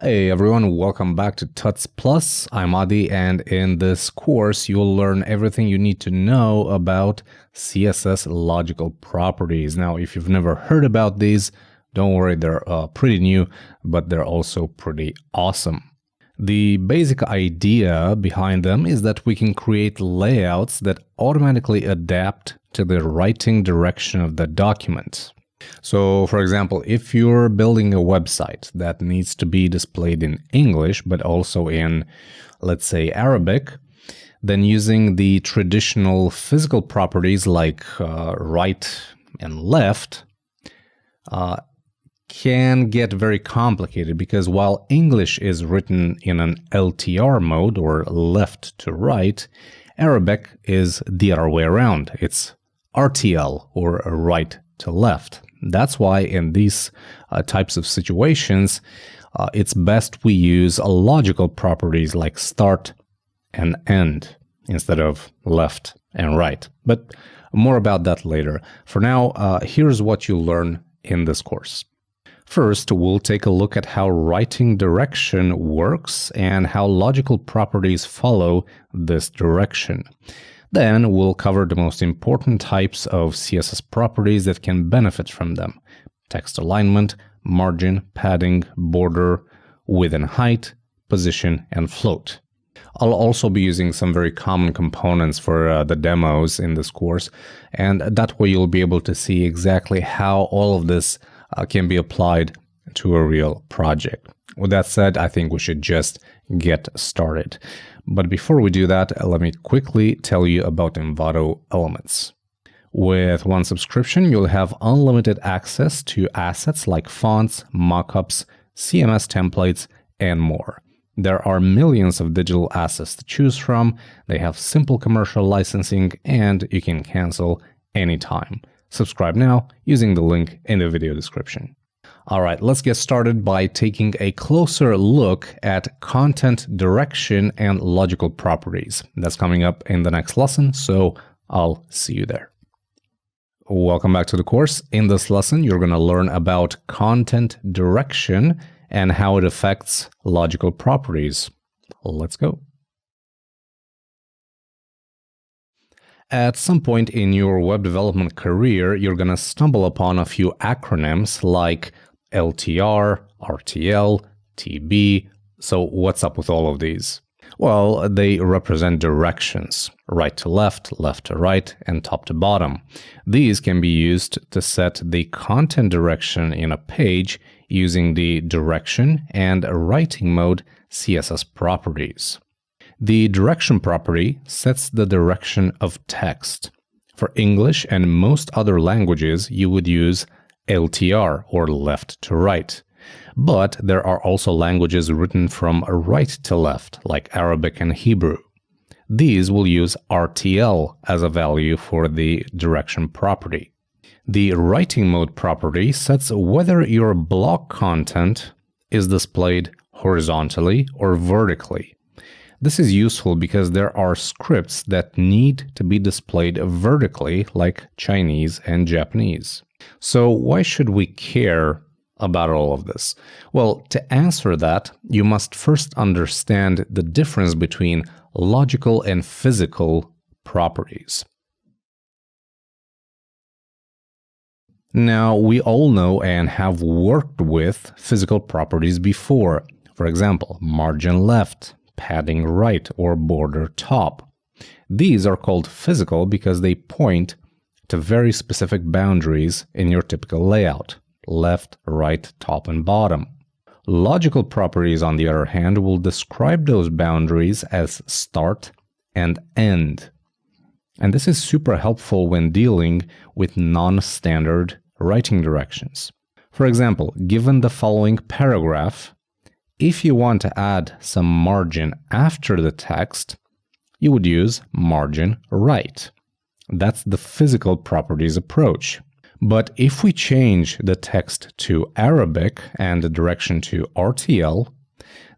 Hey everyone, welcome back to Tuts Plus. I'm Adi, and in this course you'll learn everything you need to know about CSS logical properties. Now, if you've never heard about these, don't worry, they're pretty new, but they're also pretty awesome. The basic idea behind them is that we can create layouts that automatically adapt to the writing direction of the document. So, for example, if you're building a website that needs to be displayed in English, but also in, let's say, Arabic, then using the traditional physical properties like right and left can get very complicated, because while English is written in an LTR mode, or left to right, Arabic is the other way around. It's RTL, or right to left. That's why in these types of situations, it's best we use logical properties like start and end instead of left and right. But more about that later. For now, here's what you'll learn in this course. First, we'll take a look at how writing direction works and how logical properties follow this direction. Then we'll cover the most important types of CSS properties that can benefit from them: text alignment, margin, padding, border, width and height, position, and float. I'll also be using some very common components for the demos in this course, and that way you'll be able to see exactly how all of this can be applied to a real project. With that said, I think we should just get started. But before we do that, let me quickly tell you about Envato Elements. With one subscription, you'll have unlimited access to assets like fonts, mockups, CMS templates, and more. There are millions of digital assets to choose from. They have simple commercial licensing, and you can cancel anytime. Subscribe now using the link in the video description. All right, let's get started by taking a closer look at content direction and logical properties. That's coming up in the next lesson, so I'll see you there. Welcome back to the course. In this lesson, you're going to learn about content direction and how it affects logical properties. Let's go. At some point in your web development career, you're going to stumble upon a few acronyms like LTR, RTL, TB. So what's up with all of these? Well, they represent directions: right to left, left to right, and top to bottom. These can be used to set the content direction in a page using the direction and writing mode CSS properties. The direction property sets the direction of text. For English and most other languages, you would use LTR, or left to right. But there are also languages written from right to left, like Arabic and Hebrew. These will use RTL as a value for the direction property. The writing mode property sets whether your block content is displayed horizontally or vertically. This is useful because there are scripts that need to be displayed vertically, like Chinese and Japanese. So why should we care about all of this? Well, to answer that, you must first understand the difference between logical and physical properties. Now, we all know and have worked with physical properties before. For example, margin left, padding right, or border top. These are called physical because they point to very specific boundaries in your typical layout: left, right, top, and bottom. Logical properties, on the other hand, will describe those boundaries as start and end. And this is super helpful when dealing with non-standard writing directions. For example, given the following paragraph, if you want to add some margin after the text, you would use margin right. That's the physical properties approach. But if we change the text to Arabic and the direction to RTL,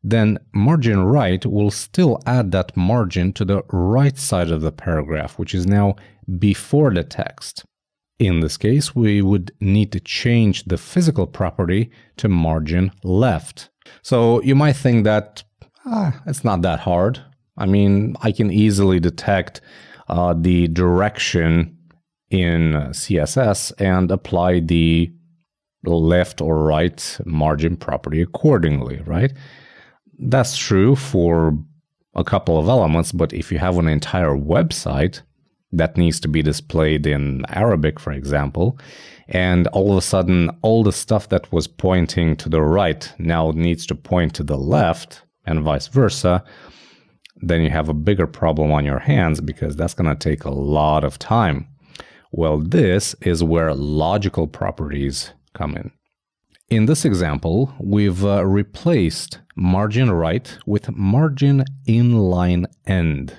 then margin right will still add that margin to the right side of the paragraph, which is now before the text. In this case, we would need to change the physical property to margin left, So you might think that it's not that hard. I mean, I can easily detect the direction in CSS and apply the left or right margin property accordingly, right? That's true for a couple of elements, but if you have an entire website that needs to be displayed in Arabic, for example, and all of a sudden all the stuff that was pointing to the right now needs to point to the left and vice versa, then you have a bigger problem on your hands because that's going to take a lot of time. Well, this is where logical properties come in. In this example, we've replaced margin right with margin inline end.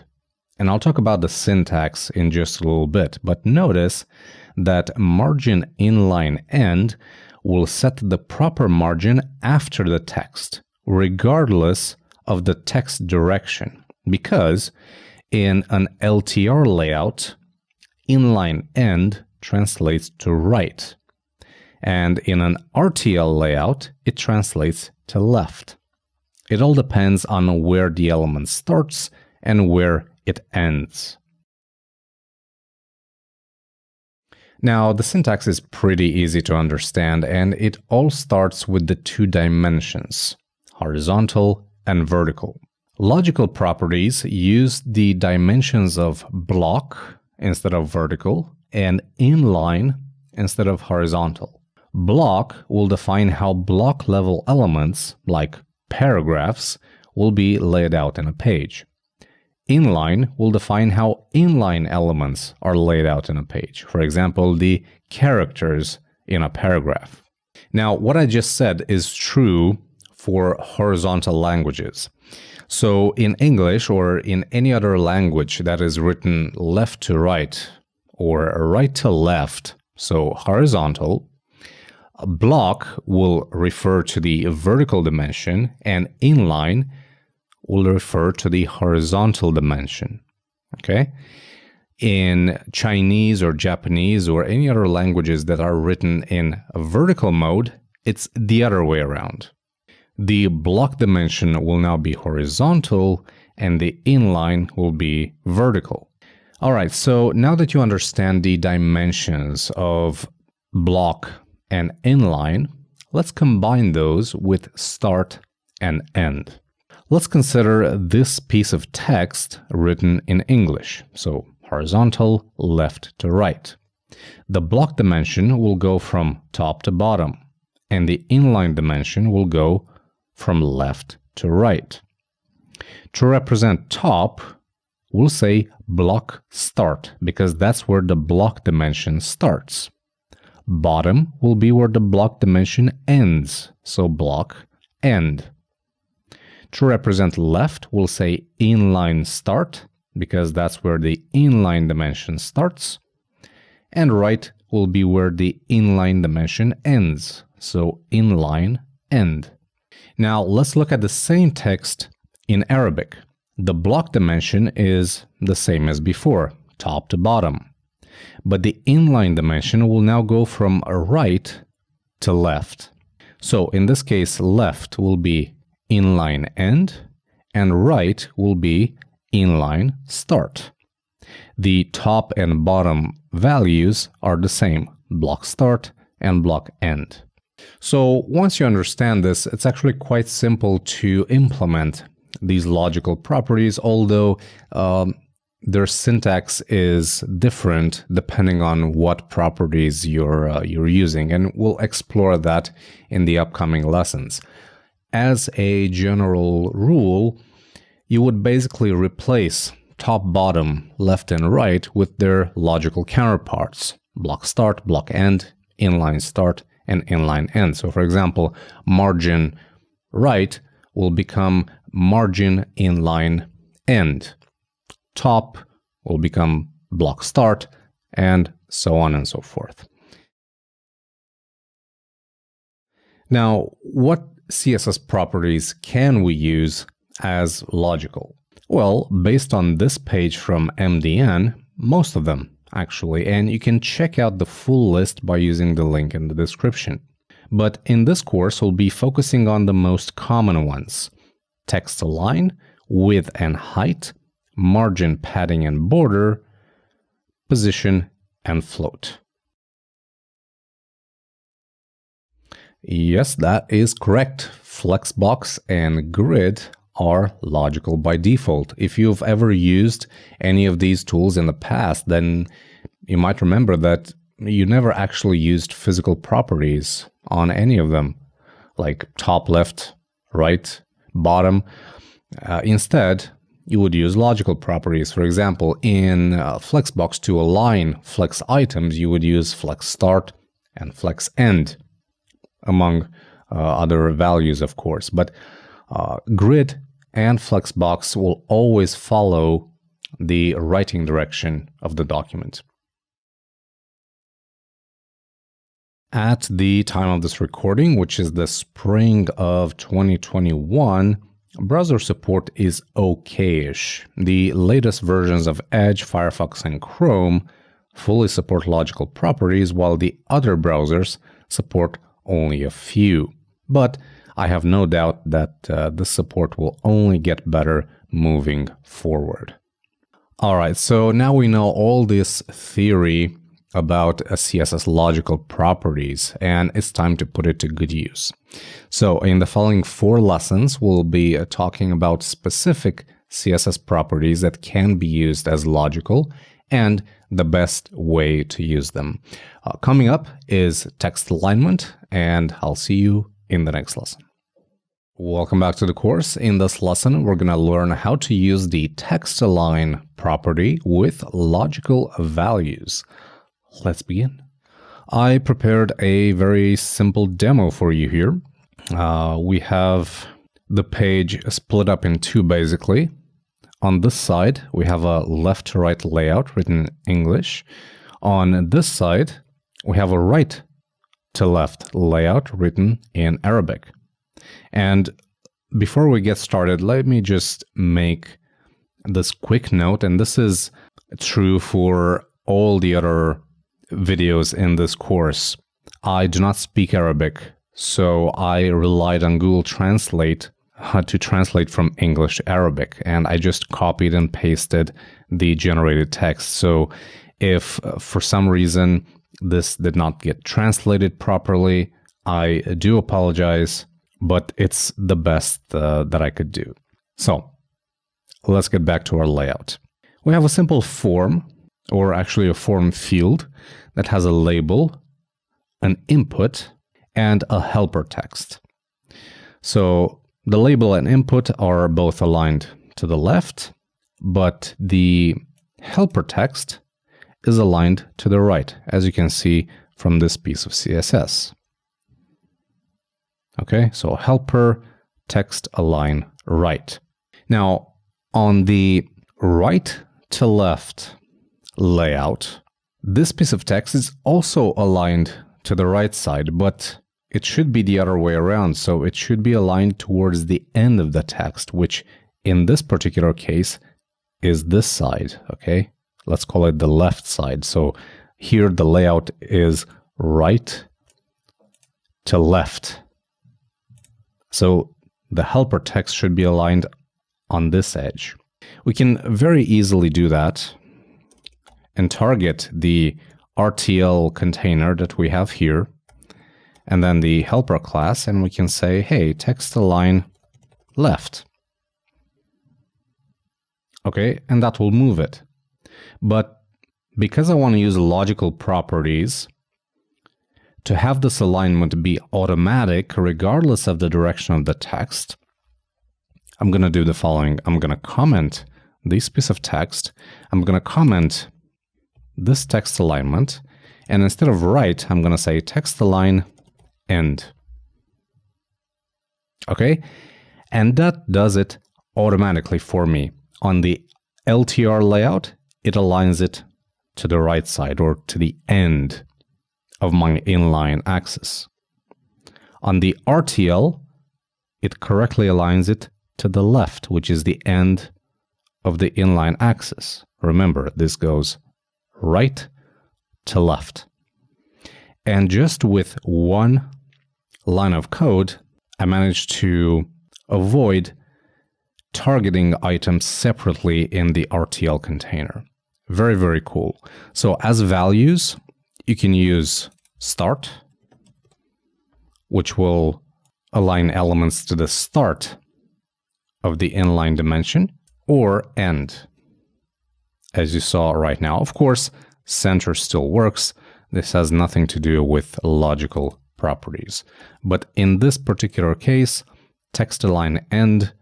And I'll talk about the syntax in just a little bit, but notice that margin inline end will set the proper margin after the text, regardless of the text direction, because in an LTR layout, inline end translates to right, and in an RTL layout, it translates to left. It all depends on where the element starts and where it ends. Now, the syntax is pretty easy to understand, and it all starts with the two dimensions, horizontal and vertical. Logical properties use the dimensions of block instead of vertical and inline instead of horizontal. Block will define how block level elements, like paragraphs, will be laid out in a page. Inline will define how inline elements are laid out in a page. For example, the characters in a paragraph. Now, what I just said is true for horizontal languages. So in English or in any other language that is written left to right or right to left, so horizontal, a block will refer to the vertical dimension and inline will refer to the horizontal dimension. Okay? In Chinese or Japanese or any other languages that are written in a vertical mode, it's the other way around. The block dimension will now be horizontal and the inline will be vertical. All right, so now that you understand the dimensions of block and inline, let's combine those with start and end. Let's consider this piece of text written in English, so horizontal, left to right. The block dimension will go from top to bottom, and the inline dimension will go from left to right. To represent top, we'll say block start, because that's where the block dimension starts. Bottom will be where the block dimension ends, so block end. To represent left, we'll say inline start, because that's where the inline dimension starts. And right will be where the inline dimension ends, so inline end. Now let's look at the same text in Arabic. The block dimension is the same as before, top to bottom. But the inline dimension will now go from right to left. So in this case, left will be inline end and right will be inline start. The top and bottom values are the same, block start and block end. So once you understand this, it's actually quite simple to implement these logical properties, although their syntax is different depending on what properties you're using, and we'll explore that in the upcoming lessons. As a general rule, you would basically replace top, bottom, left, and right with their logical counterparts: block start, block end, inline start, and inline end. So for example, margin right will become margin inline end. Top will become block start, and so on and so forth. Now, what CSS properties can we use as logical? Well, based on this page from MDN, most of them actually, and you can check out the full list by using the link in the description. But in this course, we'll be focusing on the most common ones: text align, width and height, margin, padding and border, position, and float. Yes, that is correct. Flexbox and grid are logical by default. If you've ever used any of these tools in the past, then you might remember that you never actually used physical properties on any of them, like top left, right, bottom. Instead, you would use logical properties. For example, in Flexbox to align flex items, you would use flex start and flex end, among other values, of course. But grid and Flexbox will always follow the writing direction of the document. At the time of this recording, which is the spring of 2021, browser support is okay-ish. The latest versions of Edge, Firefox, and Chrome fully support logical properties, while the other browsers support only a few. But I have no doubt that this support will only get better moving forward. All right, so now we know all this theory about CSS logical properties, and it's time to put it to good use. So in the following 4 lessons, we'll be talking about specific CSS properties that can be used as logical and the best way to use them. Coming up is text alignment, and I'll see you in the next lesson. Welcome back to the course. In this lesson, we're going to learn how to use the text align property with logical values. Let's begin. I prepared a very simple demo for you here. We have the page split up in 2 basically. On this side, we have a left to right layout written in English. On this side, we have a right to left layout written in Arabic. And before we get started, let me just make this quick note, and this is true for all the other videos in this course. I do not speak Arabic, so I relied on Google Translate to translate from English to Arabic, and I just copied and pasted the generated text. So if for some reason this did not get translated properly, I do apologize, but it's the best that I could do. So let's get back to our layout. We have a simple form, or actually a form field, that has a label, an input, and a helper text. So the label and input are both aligned to the left, but the helper text is aligned to the right, as you can see from this piece of CSS. Okay, so helper text align right. Now, on the right to left layout, this piece of text is also aligned to the right side, but it should be the other way around. So it should be aligned towards the end of the text, which in this particular case is this side, okay? Let's call it the left side. So here the layout is right to left. So the helper text should be aligned on this edge. We can very easily do that and target the RTL container that we have here, and then the helper class, and we can say, hey, text align left. Okay, and that will move it. But because I want to use logical properties to have this alignment be automatic regardless of the direction of the text, I'm going to do the following. I'm going to comment this piece of text. I'm going to comment this text alignment, and instead of right, I'm going to say text align end. Okay, and that does it automatically for me. On the LTR layout, it aligns it to the right side, or to the end of my inline axis. On the RTL, it correctly aligns it to the left, which is the end of the inline axis. Remember, this goes right to left. And just with one line of code, I managed to avoid targeting items separately in the RTL container. Very, very cool. So as values, you can use start, which will align elements to the start of the inline dimension, or end, as you saw right now. Of course, center still works. This has nothing to do with logical properties. But in this particular case, text align end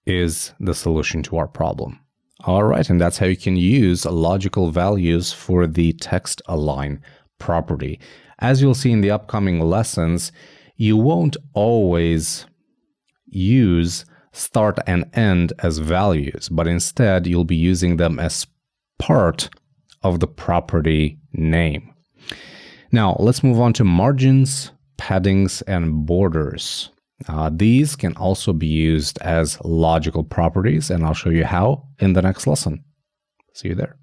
is the solution to our problem. All right, and that's how you can use logical values for the text align property. As you'll see in the upcoming lessons, you won't always use start and end as values, but instead you'll be using them as part of the property name. Now, let's move on to margins, paddings, and borders. These can also be used as logical properties, and I'll show you how in the next lesson. See you there.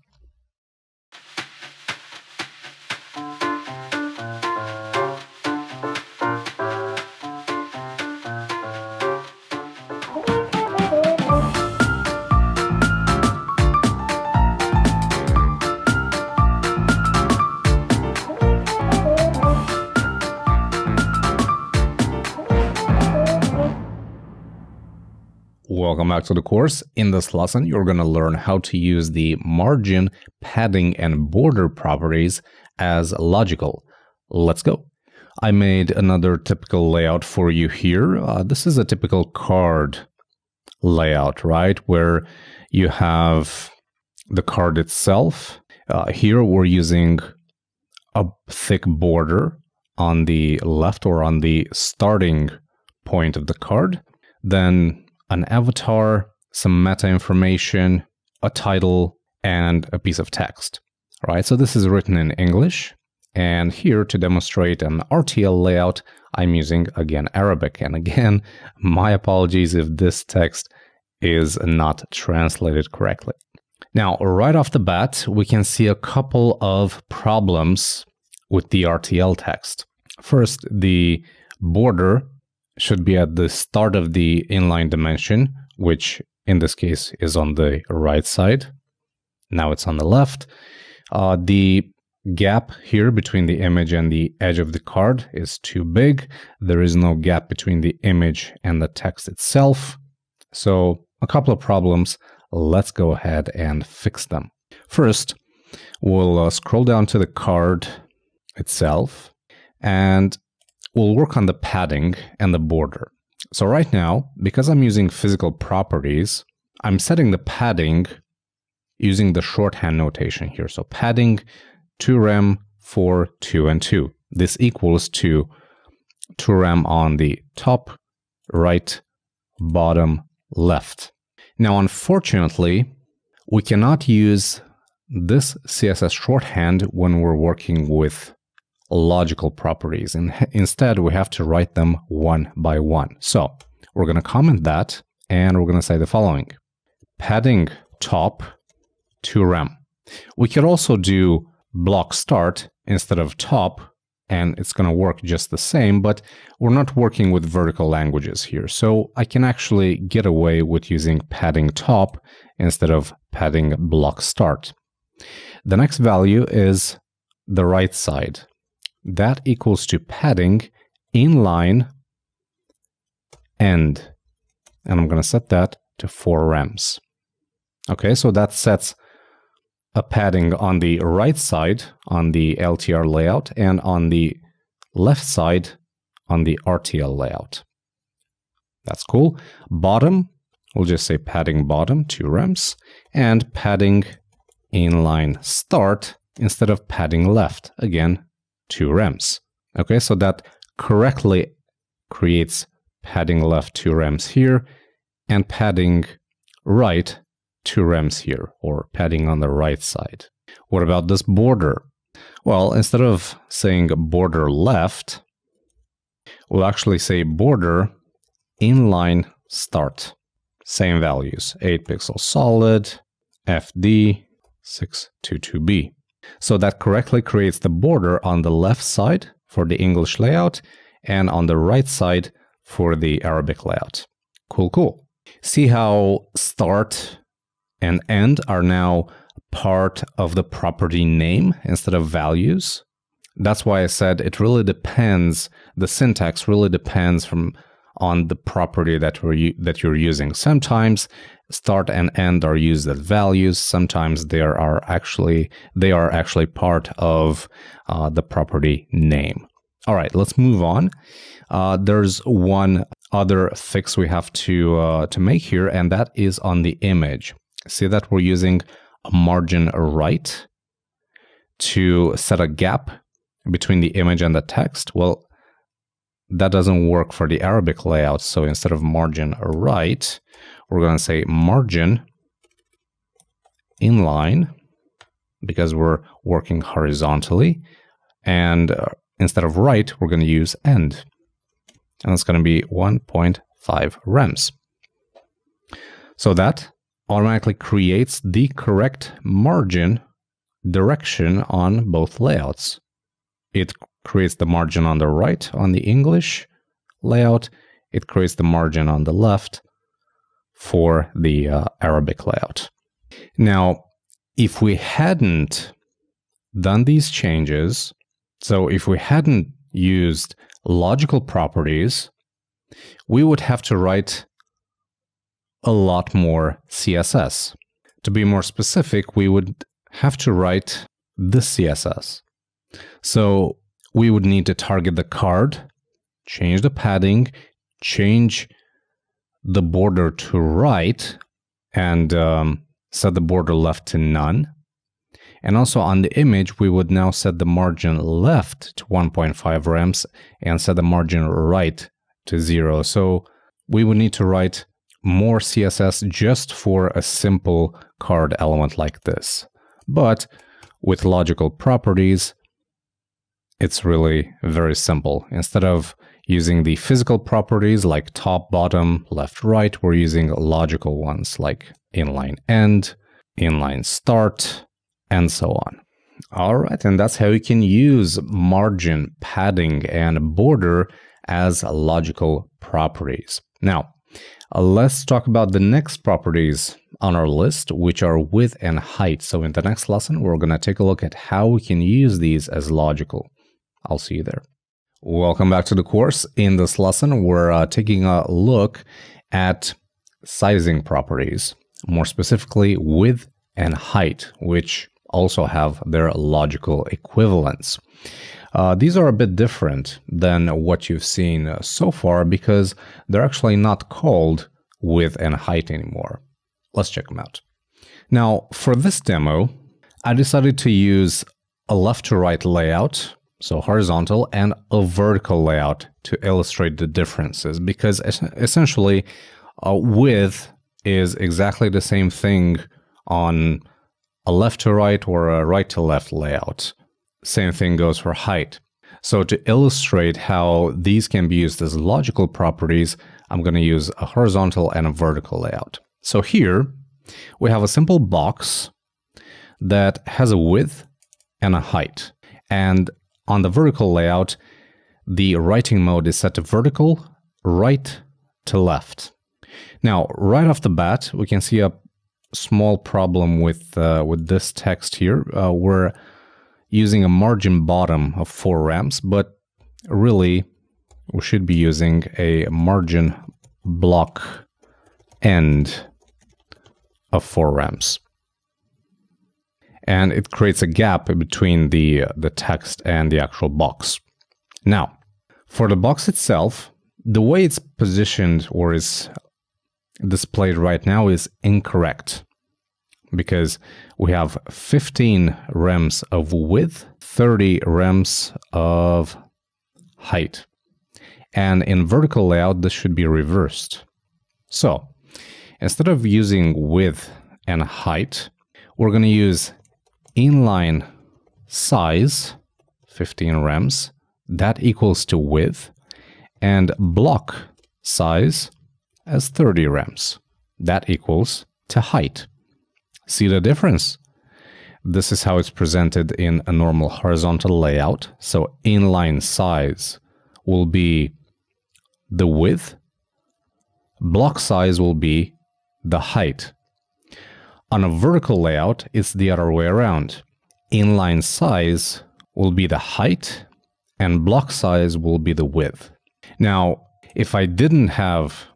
Welcome back to the course. In this lesson, you're going to learn how to use the margin, padding, and border properties as logical. Let's go. I made another typical layout for you here. This is a typical card layout, right? Where you have the card itself. Here we're using a thick border on the left or on the starting point of the card. Then an avatar, some meta information, a title, and a piece of text. All right, so this is written in English. And here to demonstrate an RTL layout, I'm using, again, Arabic. And again, my apologies if this text is not translated correctly. Now, right off the bat, we can see a couple of problems with the RTL text. First, the border should be at the start of the inline dimension, which in this case is on the right side. Now it's on the left. The gap here between the image and the edge of the card is too big. There is no gap between the image and the text itself. So a couple of problems. Let's go ahead and fix them. First, we'll scroll down to the card itself and we'll work on the padding and the border. So right now, because I'm using physical properties, I'm setting the padding using the shorthand notation here. So padding 2rem for 2 and 2. This equals to 2rem on the top, right, bottom, left. Now, unfortunately, we cannot use this CSS shorthand when we're working with logical properties, and instead we have to write them one by one. So we're going to comment that, and we're going to say the following: padding top 2rem. We could also do block start instead of top, and it's going to work just the same, but we're not working with vertical languages here. So I can actually get away with using padding top instead of padding block start. The next value is the right side. That equals to padding inline end. And I'm going to set that to 4 rems. Okay, so that sets a padding on the right side on the LTR layout and on the left side on the RTL layout. That's cool. Bottom, we'll just say padding bottom 2 rems and padding inline start instead of padding left, again 2 rems. Okay, so that correctly creates padding left 2 rems here and padding right 2 rems here, or padding on the right side. What about this border? Well, instead of saying border left, we'll actually say border inline start. Same values, 8 pixels solid, FD 622B. So that correctly creates the border on the left side for the English layout and on the right side for the Arabic layout. Cool, cool. See how start and end are now part of the property name instead of values? That's why I said it really depends, the syntax really depends on the property that you're using. Sometimes start and end are used as values. Sometimes they are actually part of the property name. All right, let's move on. There's one other fix we have to make here, and that is on the image. See that we're using a margin right to set a gap between the image and the text. Well, that doesn't work for the Arabic layout. So instead of margin right, we're going to say margin inline, because we're working horizontally. And instead of right, we're going to use end. And it's going to be 1.5 rems. So that automatically creates the correct margin direction on both layouts. It creates the margin on the right on the English layout. It creates the margin on the left for the Arabic layout. Now, if we hadn't done these changes, so if we hadn't used logical properties, we would have to write a lot more CSS. To be more specific, we would have to write this CSS. So we would need to target the card, change the padding, change the border to right, and set the border left to none. And also on the image, we would now set the margin left to 1.5 rems and set the margin right to 0. So we would need to write more CSS just for a simple card element like this. But with logical properties, it's really very simple. Instead of using the physical properties like top, bottom, left, right, we're using logical ones like inline end, inline start, and so on. All right, and that's how you can use margin, padding, and border as logical properties. Now, let's talk about the next properties on our list, which are width and height. So in the next lesson, we're going to take a look at how we can use these as logical. I'll see you there. Welcome back to the course. In this lesson, we're taking a look at sizing properties, more specifically width and height, which also have their logical equivalents. These are a bit different than what you've seen so far because they're actually not called width and height anymore. Let's check them out. Now, for this demo, I decided to use a left to right layout, so horizontal, and a vertical layout to illustrate the differences, because essentially width is exactly the same thing on a left to right or a right to left layout. Same thing goes for height. So to illustrate how these can be used as logical properties, I'm going to use a horizontal and a vertical layout. So here we have a simple box that has a width and a height. And on the vertical layout, the writing mode is set to vertical, right to left. Now, right off the bat, we can see a small problem with this text here. We're using a margin bottom of 4 rems, but really we should be using a margin block end of 4 rems. And it creates a gap between the text and the actual box. Now, for the box itself, the way it's positioned or is displayed right now is incorrect, because we have 15 rems of width, 30 rems of height. And in vertical layout, this should be reversed. So instead of using width and height, we're going to use inline size, 15 rems, that equals to width, and block size as 30 rems, that equals to height. See the difference? This is how it's presented in a normal horizontal layout. So inline size will be the width. Block size will be the height. On a vertical layout, it's the other way around. Inline size will be the height, and block size will be the width. Now, if I didn't have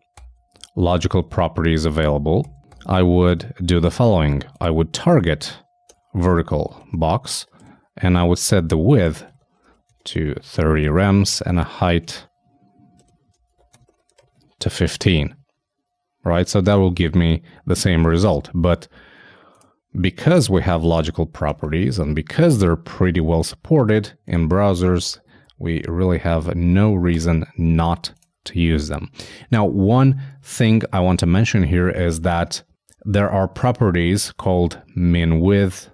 logical properties available, I would do the following. I would target vertical box, and I would set the width to 30 rems and a height to 15. Right? So that will give me the same result. But because we have logical properties and because they're pretty well supported in browsers, we really have no reason not to use them. Now, one thing I want to mention here is that there are properties called min width,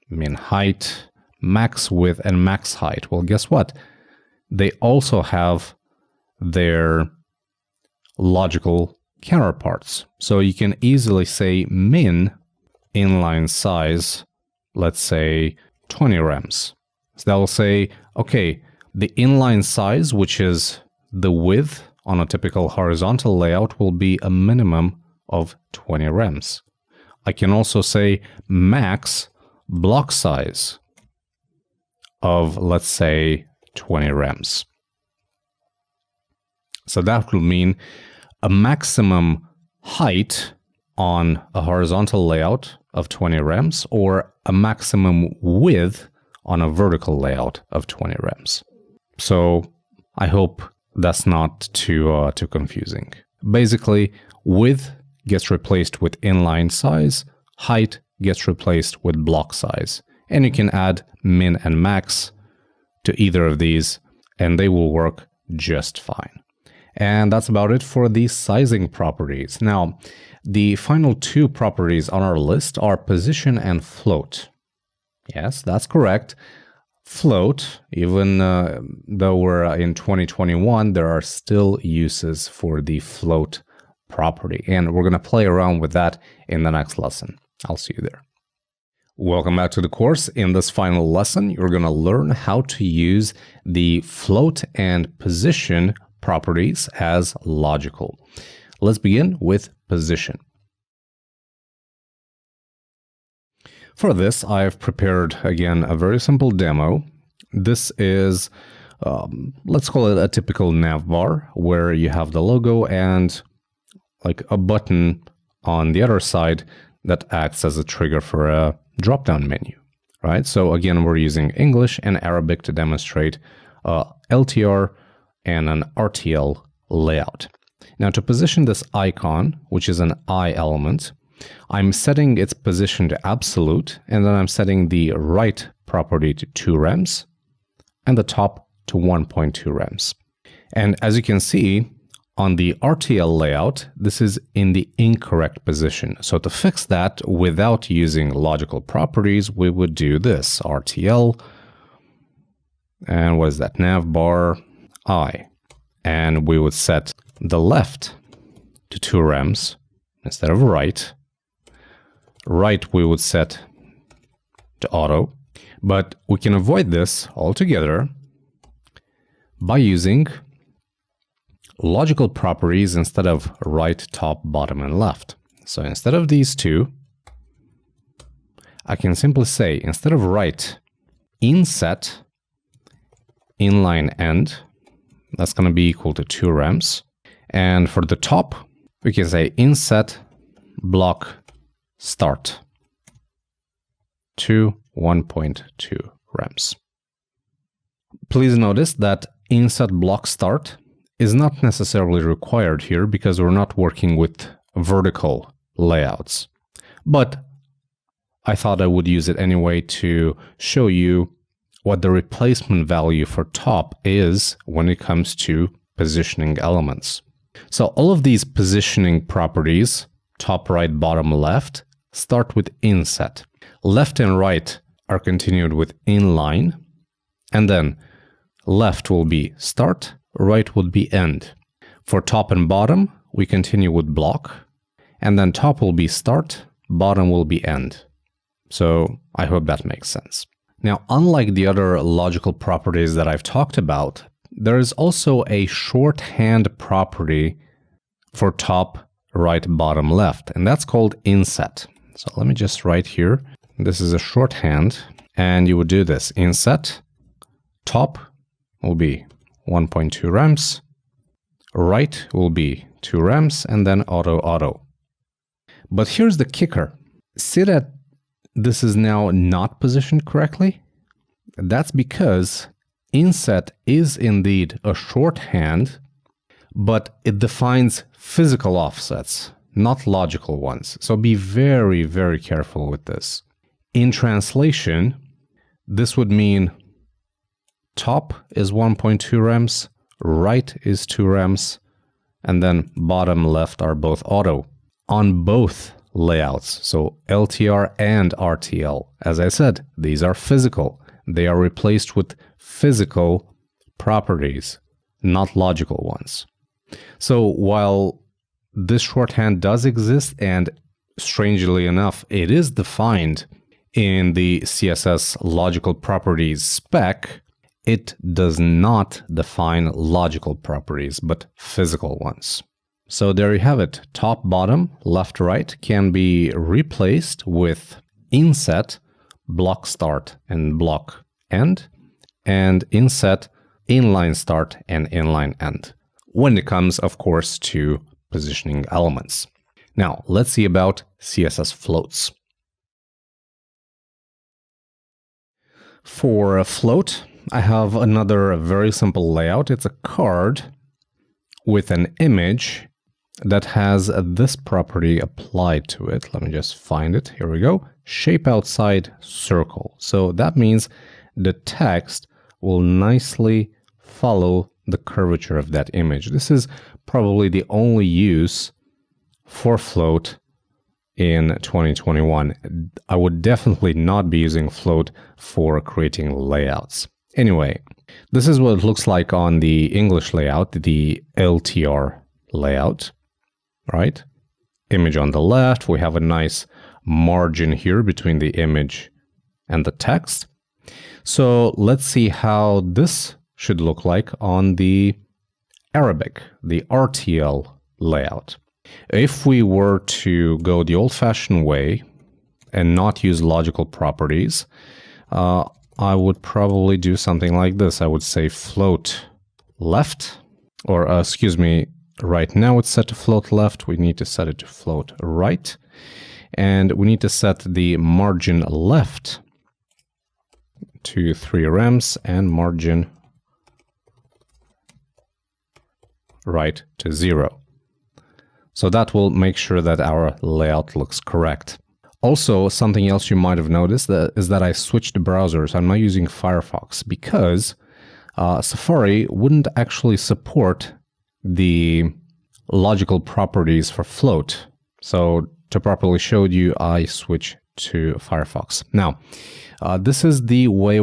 min height, max width, and max height. Well, guess what? They also have their logical counterparts. So you can easily say min inline size, let's say 20 rems. So that will say, okay, the inline size, which is the width on a typical horizontal layout, will be a minimum of 20 rems. I can also say max block size of, let's say, 20 rems. So that will mean a maximum height on a horizontal layout of 20 rems or a maximum width on a vertical layout of 20 rems. So I hope that's not too confusing. Basically, width gets replaced with inline size, height gets replaced with block size. And you can add min and max to either of these, and they will work just fine. And that's about it for the sizing properties. Now, the final two properties on our list are position and float. Yes, that's correct. Float, even though we're in 2021, there are still uses for the float property. And we're going to play around with that in the next lesson. I'll see you there. Welcome back to the course. In this final lesson, you're going to learn how to use the float and position properties as logical. Let's begin with position. For this, I've prepared, again, a very simple demo. This is, let's call it a typical nav bar, where you have the logo and like a button on the other side that acts as a trigger for a drop-down menu, right? So again, we're using English and Arabic to demonstrate LTR and an RTL layout. Now, to position this icon, which is an I element, I'm setting its position to absolute, and then I'm setting the right property to 2 rems and the top to 1.2 rems. And as you can see, on the RTL layout, this is in the incorrect position. So to fix that without using logical properties, we would do this, RTL, and what is that, navbar I. And we would set the left to 2 rems instead of right. Right we would set to auto, but we can avoid this altogether by using logical properties instead of right, top, bottom, and left. So instead of these two, I can simply say, instead of right, inset inline end, that's going to be equal to 2 rems. And for the top, we can say inset block start to 1.2 rems. Please notice that inset block start is not necessarily required here because we're not working with vertical layouts. But I thought I would use it anyway to show you what the replacement value for top is when it comes to positioning elements. So all of these positioning properties, top, right, bottom, left, start with inset. Left and right are continued with inline, and then left will be start, right would be end. For top and bottom, we continue with block, and then top will be start, bottom will be end. So I hope that makes sense. Now, unlike the other logical properties that I've talked about, there is also a shorthand property for top, right, bottom, left, and that's called inset. So let me just write here. This is a shorthand, and you would do this. Inset, top will be 1.2 rems, right will be 2 rems, and then auto. But here's the kicker. See that this is now not positioned correctly? That's because inset is indeed a shorthand, but it defines physical offsets, not logical ones. So be very, very careful with this. In translation, this would mean top is 1.2 rems, right is 2 rems, and then bottom, left are both auto on both layouts. So LTR and RTL. As I said, these are physical. They are replaced with physical properties, not logical ones. So while this shorthand does exist, and strangely enough, it is defined in the CSS logical properties spec, it does not define logical properties, but physical ones. So there you have it. Top, bottom, left, right can be replaced with inset, block start and block end, and inset, inline start and inline end, when it comes, of course, to positioning elements. Now, let's see about CSS floats. For a float, I have another very simple layout. It's a card with an image that has this property applied to it. Let me just find it. Here we go. Shape outside circle. So that means the text will nicely follow the curvature of that image. This is probably the only use for float in 2021. I would definitely not be using float for creating layouts. Anyway, this is what it looks like on the English layout, the LTR layout, right? Image on the left. We have a nice margin here between the image and the text. So let's see how this should look like on the Arabic, the RTL layout. If we were to go the old-fashioned way and not use logical properties, I would probably do something like this. I would say float left, or excuse me, right now it's set to float left. We need to set it to float right. And we need to set the margin left to 3 rems and margin right to 0. So that will make sure that our layout looks correct. Also, something else you might have noticed is that I switched browsers. I'm not using Firefox because Safari wouldn't actually support the logical properties for float. So to properly show you, I switch to Firefox. Now, this is the way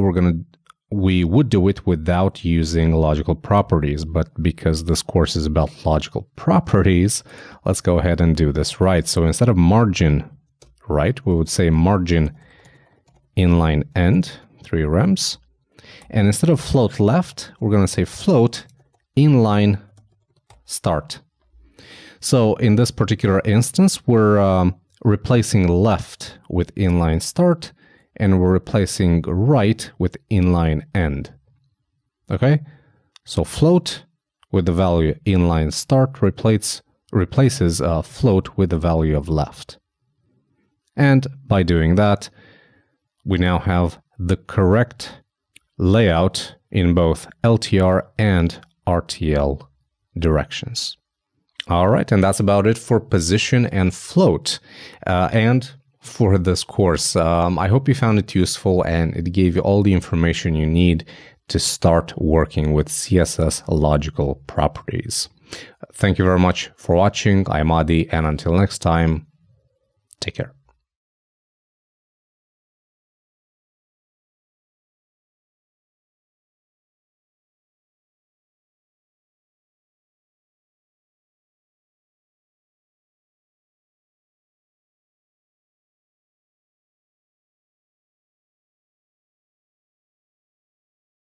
we would do it without using logical properties, but because this course is about logical properties, let's go ahead and do this right. So instead of margin right, we would say margin inline end, 3 rems. And instead of float left, we're going to say float inline start. So in this particular instance, we're replacing left with inline start, and we're replacing right with inline end. Okay? So float with the value inline start replaces float with the value of left. And by doing that, we now have the correct layout in both LTR and RTL directions. All right, and that's about it for position and float. And for this course, I hope you found it useful and it gave you all the information you need to start working with CSS logical properties. Thank you very much for watching. I'm Adi, and until next time, take care.